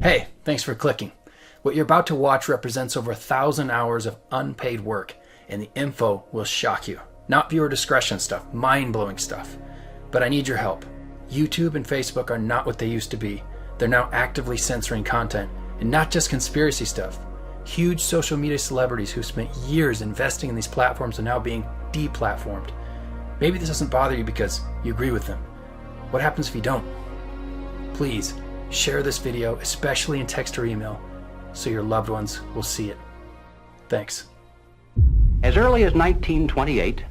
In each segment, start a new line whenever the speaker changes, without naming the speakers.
Hey, thanks for clicking. What you're about to watch represents over 1,000 hours of unpaid work, and the info will shock you. Not viewer discretion stuff, mind-blowing stuff. But I need your help. YouTube and Facebook are not what they used to be. They're now actively censoring content, and not just conspiracy stuff. Huge social media celebrities who spent years investing in these platforms are now being deplatformed. Maybe this doesn't bother you because you agree with them. What happens if you don't? Please share this video, especially in text or email, so your loved ones will see it. Thanks.
As early as 1928,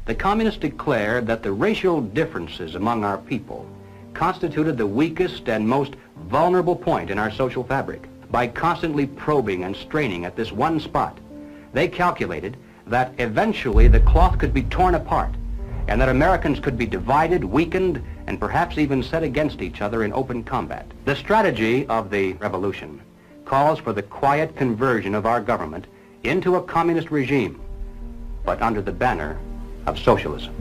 the communists declared that the racial differences among our people constituted the weakest and most vulnerable point in our social fabric. By constantly probing and straining at this one spot, they calculated that eventually the cloth could be torn apart and that Americans could be divided, weakened, and perhaps even set against each other in open combat. The strategy of the revolution calls for the quiet conversion of our government into a communist regime, but under the banner of socialism.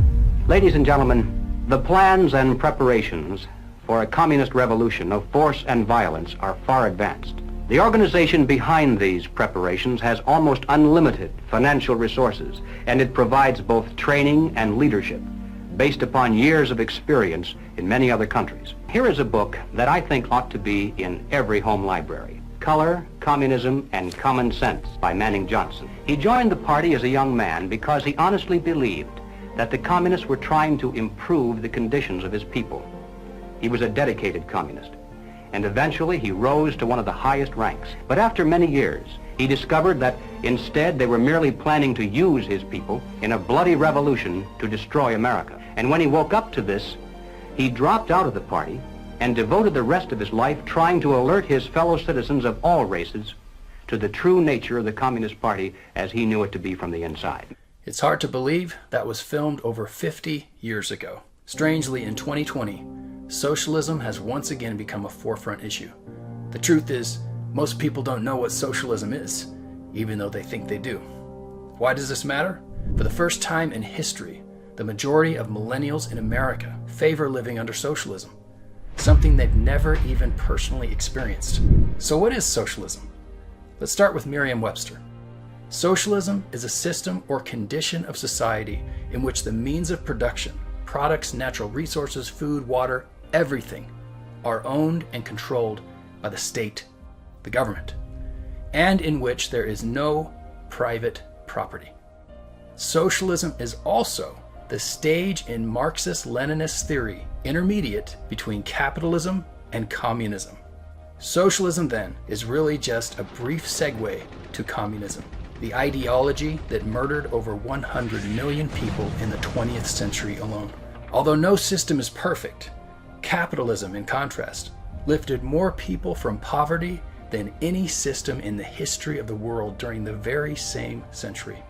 Ladies and gentlemen, the plans and preparations for a communist revolution of force and violence are far advanced. The organization behind these preparations has almost unlimited financial resources, and it provides both training and leadership based upon years of experience in many other countries. Here is a book that I think ought to be in every home library. Color, Communism, and Common Sense by Manning Johnson. He joined the party as a young man because he honestly believed that the communists were trying to improve the conditions of his people. He was a dedicated communist, and eventually he rose to one of the highest ranks. But after many years, he discovered that instead they were merely planning to use his people in a bloody revolution to destroy America. And when he woke up to this, he dropped out of the party and devoted the rest of his life trying to alert his fellow citizens of all races to the true nature of the Communist Party as he knew it to be from the inside.
It's hard to believe that was filmed over 50 years ago. Strangely, in 2020, socialism has once again become a forefront issue. The truth is, most people don't know what socialism is, even though they think they do. Why does this matter? For the first time in history, the majority of millennials in America favor living under socialism, something they've never even personally experienced. So what is socialism? Let's start with Merriam-Webster. Socialism is a system or condition of society in which the means of production, products, natural resources, food, water, everything, are owned and controlled by the state, the government, and in which there is no private property. Socialism is also the stage in Marxist-Leninist theory, intermediate between capitalism and communism. Socialism, then, is really just a brief segue to communism, the ideology that murdered over 100 million people in the 20th century alone. Although no system is perfect, capitalism, in contrast, lifted more people from poverty than any system in the history of the world during the very same century.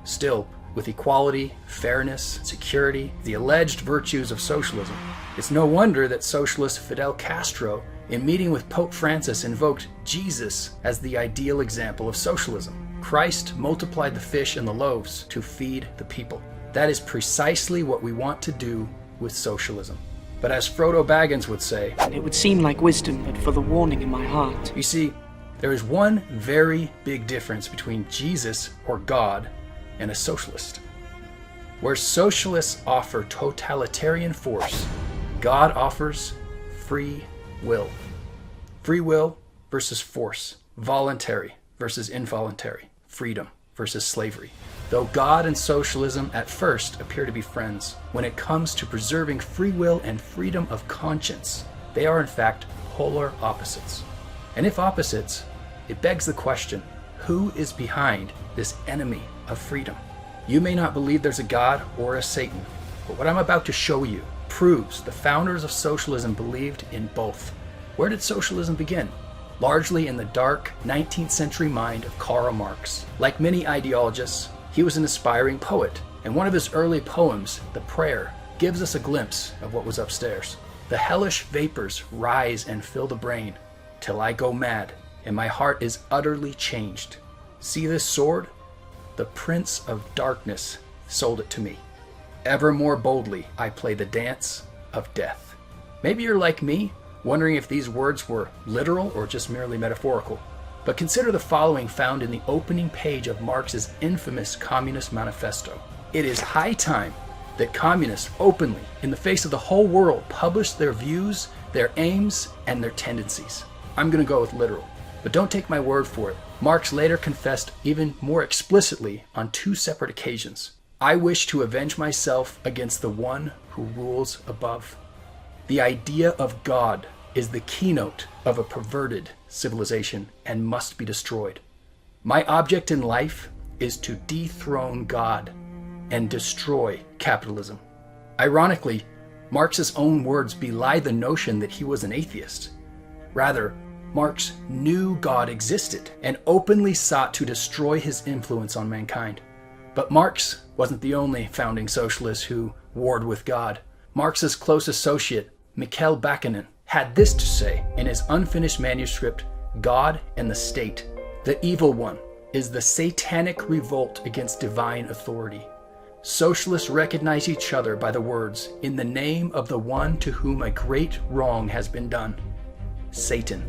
Still, with equality, fairness, security, the alleged virtues of socialism, it's no wonder that socialist Fidel Castro, in meeting with Pope Francis, invoked Jesus as the ideal example of socialism. Christ multiplied the fish and the loaves to feed the people. That is precisely what we want to do with socialism. But as Frodo Baggins would say,
"It would seem like wisdom, but for the warning in my heart."
You see, there is one very big difference between Jesus or God and a socialist. Where socialists offer totalitarian force, God offers free will. Free will versus force. Voluntary versus involuntary. Freedom versus slavery. Though God and socialism at first appear to be friends, when it comes to preserving free will and freedom of conscience, they are in fact polar opposites. And if opposites, it begs the question, who is behind this enemy of freedom? You may not believe there's a God or a Satan, but what I'm about to show you proves the founders of socialism believed in both. Where did socialism begin? Largely in the dark 19th century mind of Karl Marx. Like many ideologists, he was an aspiring poet, and one of his early poems, The Prayer, gives us a glimpse of what was upstairs. The hellish vapors rise and fill the brain, till I go mad, and my heart is utterly changed. See this sword? The Prince of Darkness sold it to me. Ever more boldly I play the dance of death. Maybe you're like me, wondering if these words were literal or just merely metaphorical. But consider the following found in the opening page of Marx's infamous Communist Manifesto. It is high time that communists openly, in the face of the whole world, publish their views, their aims, and their tendencies. I'm going to go with literal, but don't take my word for it. Marx later confessed even more explicitly on 2 separate occasions. I wish to avenge myself against the one who rules above. The idea of God is the keynote of a perverted civilization and must be destroyed. My object in life is to dethrone God and destroy capitalism. Ironically, Marx's own words belie the notion that he was an atheist. Rather, Marx knew God existed and openly sought to destroy his influence on mankind. But Marx wasn't the only founding socialist who warred with God. Marx's close associate, Mikhail Bakunin, had this to say in his unfinished manuscript, God and the State. The evil one is the satanic revolt against divine authority. Socialists recognize each other by the words, in the name of the one to whom a great wrong has been done, Satan.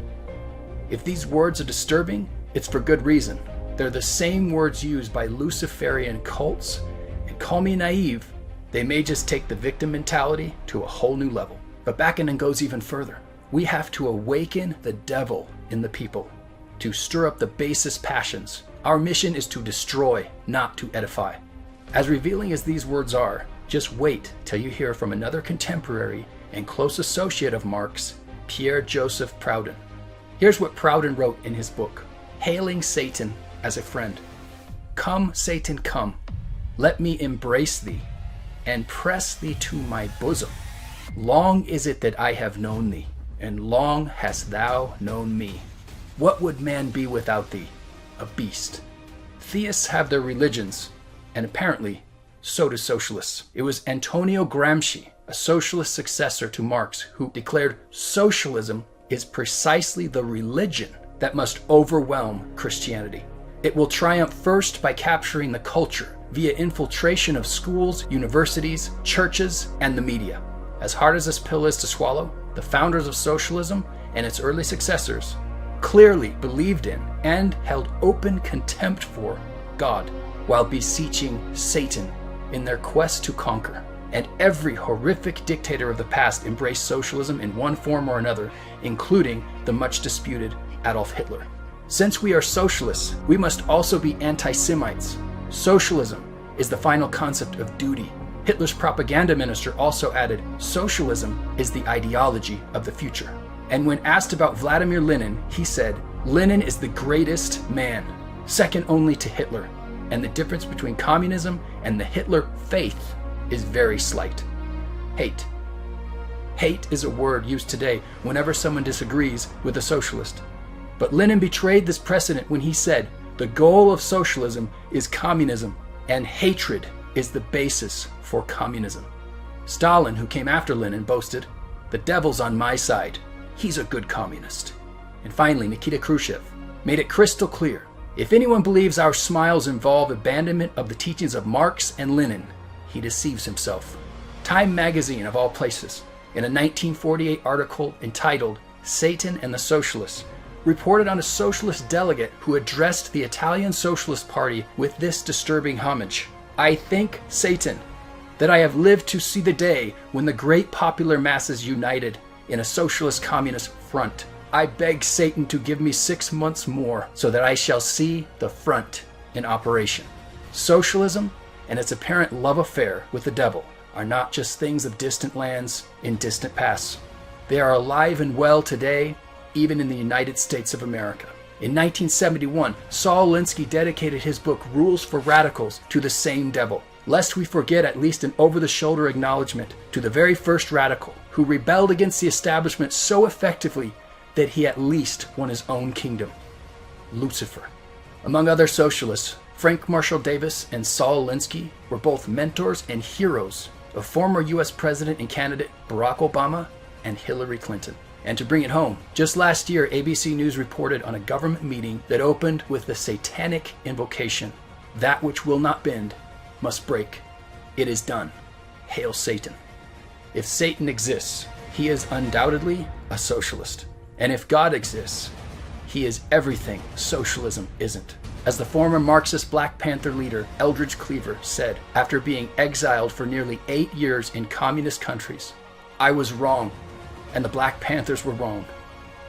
If these words are disturbing, it's for good reason. They're the same words used by Luciferian cults, and call me naive, they may just take the victim mentality to a whole new level. But Bakunin goes even further. We have to awaken the devil in the people, to stir up the basest passions. Our mission is to destroy, not to edify. As revealing as these words are, just wait till you hear from another contemporary and close associate of Marx, Pierre-Joseph Proudhon. Here's what Proudhon wrote in his book, hailing Satan as a friend. Come, Satan, come. Let me embrace thee and press thee to my bosom. Long is it that I have known thee, and long hast thou known me. What would man be without thee? A beast. Theists have their religions, and apparently, so do socialists. It was Antonio Gramsci, a socialist successor to Marx, who declared socialism is precisely the religion that must overwhelm Christianity. It will triumph first by capturing the culture via infiltration of schools, universities, churches, and the media. As hard as this pill is to swallow, the founders of socialism and its early successors clearly believed in and held open contempt for God while beseeching Satan in their quest to conquer. And every horrific dictator of the past embraced socialism in one form or another, including the much disputed Adolf Hitler. Since we are socialists, we must also be anti-Semites. Socialism is the final concept of duty. Hitler's propaganda minister also added, socialism is the ideology of the future. And when asked about Vladimir Lenin, he said, Lenin is the greatest man, second only to Hitler. And the difference between communism and the Hitler faith is very slight. Hate. Hate is a word used today whenever someone disagrees with a socialist. But Lenin betrayed this precedent when he said, the goal of socialism is communism, and hatred is the basis for communism. Stalin, who came after Lenin, boasted, the devil's on my side. He's a good communist. And finally, Nikita Khrushchev made it crystal clear, if anyone believes our smiles involve abandonment of the teachings of Marx and Lenin, he deceives himself. Time magazine, of all places, in a 1948 article entitled Satan and the Socialists, reported on a socialist delegate who addressed the Italian Socialist Party with this disturbing homage. I thank Satan that I have lived to see the day when the great popular masses united in a socialist communist front. I beg Satan to give me 6 months more so that I shall see the front in operation. Socialism and its apparent love affair with the devil are not just things of distant lands in distant pasts. They are alive and well today, even in the United States of America. In 1971, Saul Alinsky dedicated his book Rules for Radicals to the same devil, lest we forget at least an over-the-shoulder acknowledgement to the very first radical who rebelled against the establishment so effectively that he at least won his own kingdom, Lucifer. Among other socialists, Frank Marshall Davis and Saul Alinsky were both mentors and heroes of former U.S. President and candidate Barack Obama and Hillary Clinton. And to bring it home, just last year, ABC News reported on a government meeting that opened with the satanic invocation, that which will not bend must break. It is done. Hail Satan. If Satan exists, he is undoubtedly a socialist. And if God exists, he is everything socialism isn't. As the former Marxist Black Panther leader Eldridge Cleaver said after being exiled for nearly 8 years in communist countries, "I was wrong, and the Black Panthers were wrong.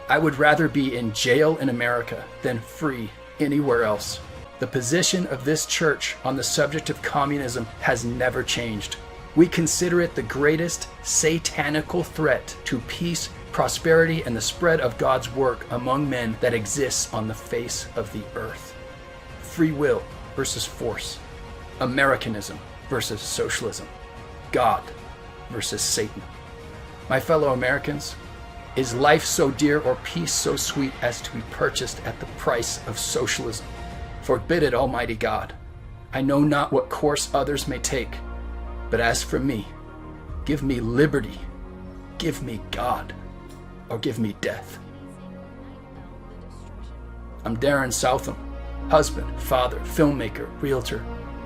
I would rather be in jail in America than free anywhere else." The position of this church on the subject of communism has never changed. We consider it the greatest satanical threat to peace, prosperity, and the spread of God's work among men that exists on the face of the earth. Free will versus force. Americanism versus socialism. God versus Satan. My fellow Americans, is life so dear or peace so sweet as to be purchased at the price of socialism? Forbid it, Almighty God. I know not what course others may take, but as for me, give me liberty, give me God, or give me death. I'm Darren Southam, husband, father, filmmaker, realtor,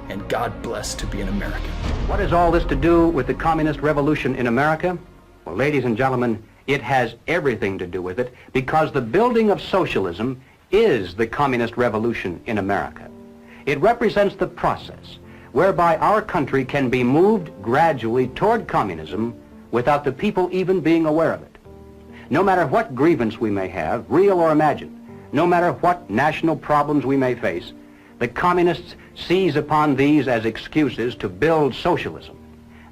and God bless to be an American.
What has all this to do with the communist revolution in America? Well, ladies and gentlemen, it has everything to do with it, because the building of socialism is the communist revolution in America. It represents the process whereby our country can be moved gradually toward communism without the people even being aware of it. No matter what grievance we may have, real or imagined, no matter what national problems we may face, the communists seize upon these as excuses to build socialism.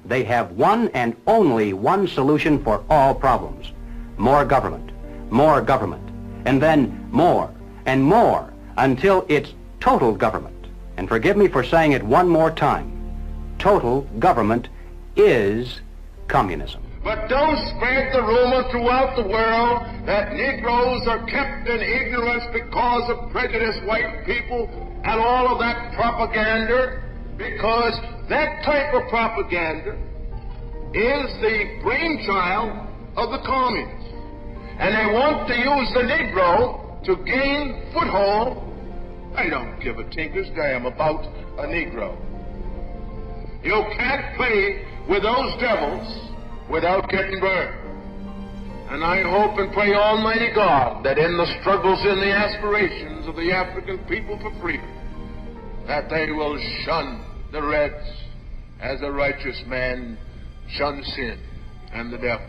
They have one and only one solution for all problems: more government, and then more and more until it's total government. And forgive me for saying it one more time, total government is communism.
But don't spread the rumor throughout the world that Negroes are kept in ignorance because of prejudiced white people and all of that propaganda, because that type of propaganda is the brainchild of the communists. And they want to use the Negro to gain foothold. I don't give a tinker's damn about a Negro. You can't play with those devils without getting burned. And I hope and pray Almighty God that in the struggles and the aspirations of the African people for freedom, that they will shun the Reds as a righteous man shuns sin and the devil.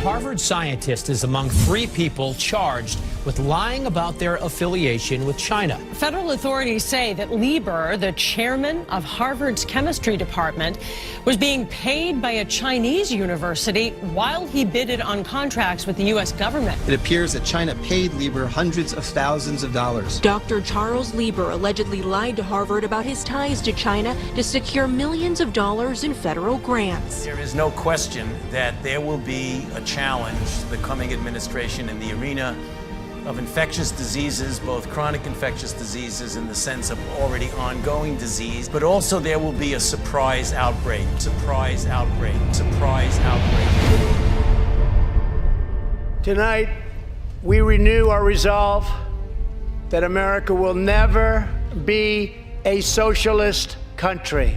Harvard scientist is among 3 people charged with lying about their affiliation with China.
Federal authorities say that Lieber, the chairman of Harvard's chemistry department, was being paid by a Chinese university while he bidded on contracts with the U.S. government.
It appears that China paid Lieber hundreds of thousands of dollars.
Dr. Charles Lieber allegedly lied to Harvard about his ties to China to secure millions of dollars in federal grants.
There is no question that there will be a challenge to the coming administration in the arena of infectious diseases, both chronic infectious diseases in the sense of already ongoing disease, but also there will be a surprise outbreak, surprise outbreak, surprise outbreak.
Tonight, we renew our resolve that America will never be a socialist country.